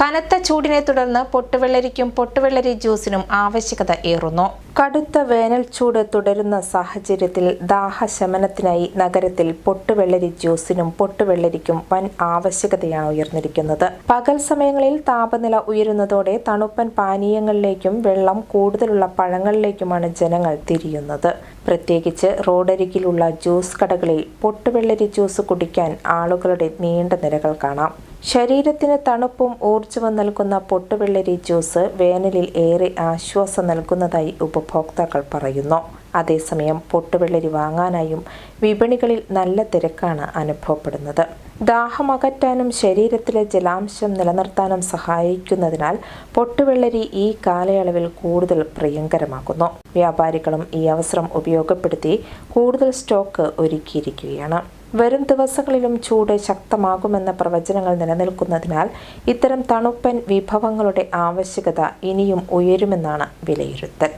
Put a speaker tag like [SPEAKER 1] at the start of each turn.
[SPEAKER 1] കനത്ത ചൂടിനെ തുടർന്ന് പൊട്ടുവെള്ളരിക്കും പൊട്ടുവെള്ളരി ജ്യൂസിനും ആവശ്യകത ഏറുന്നു. കടുത്ത വേനൽ ചൂട് തുടരുന്ന സാഹചര്യത്തിൽ ദാഹശമനത്തിനായി നഗരത്തിൽ പൊട്ടുവെള്ളരി ജ്യൂസിനും പൊട്ടുവെള്ളരിക്കും വൻ ആവശ്യകതയാണ് ഉയർന്നിരിക്കുന്നത്. പകൽ സമയങ്ങളിൽ താപനില ഉയരുന്നതോടെ തണുപ്പൻ പാനീയങ്ങളിലേക്കും വെള്ളം കൂടുതലുള്ള പഴങ്ങളിലേക്കുമാണ് ജനങ്ങൾ തിരിയുന്നത്. പ്രത്യേകിച്ച് റോഡരികിലുള്ള ജ്യൂസ് കടകളിൽ പൊട്ടുവെള്ളരി ജ്യൂസ് കുടിക്കാൻ ആളുകളുടെ നീണ്ട നിരകൾ കാണാം. ശരീരത്തിന് തണുപ്പും ഊർജ്ജവും നൽകുന്ന പൊട്ടുവെള്ളരി ജ്യൂസ് വേനലിൽ ഏറെ ആശ്വാസം നൽകുന്നതായി ഉപഭോക്താക്കൾ പറയുന്നു. അതേസമയം പൊട്ടുവെള്ളരി വാങ്ങാനായും വിപണികളിൽ നല്ല തിരക്കാണ് അനുഭവപ്പെടുന്നത്. ദാഹമകറ്റാനും ശരീരത്തിലെ ജലാംശം നിലനിർത്താനും സഹായിക്കുന്നതിനാൽ പൊട്ടുവെള്ളരി ഈ കാലയളവിൽ കൂടുതൽ പ്രിയങ്കരമാകുന്നു. വ്യാപാരികളും ഈ അവസരം ഉപയോഗപ്പെടുത്തി കൂടുതൽ സ്റ്റോക്ക് ഒരുക്കിയിരിക്കുകയാണ്. വരും ദിവസങ്ങളിലും ചൂട് ശക്തമാകുമെന്ന പ്രവചനങ്ങൾ നിലനിൽക്കുന്നതിനാൽ ഇത്തരം തണുപ്പൻ വിഭവങ്ങളുടെ ആവശ്യകത ഇനിയും ഉയരുമെന്നാണ് വിലയിരുത്തൽ.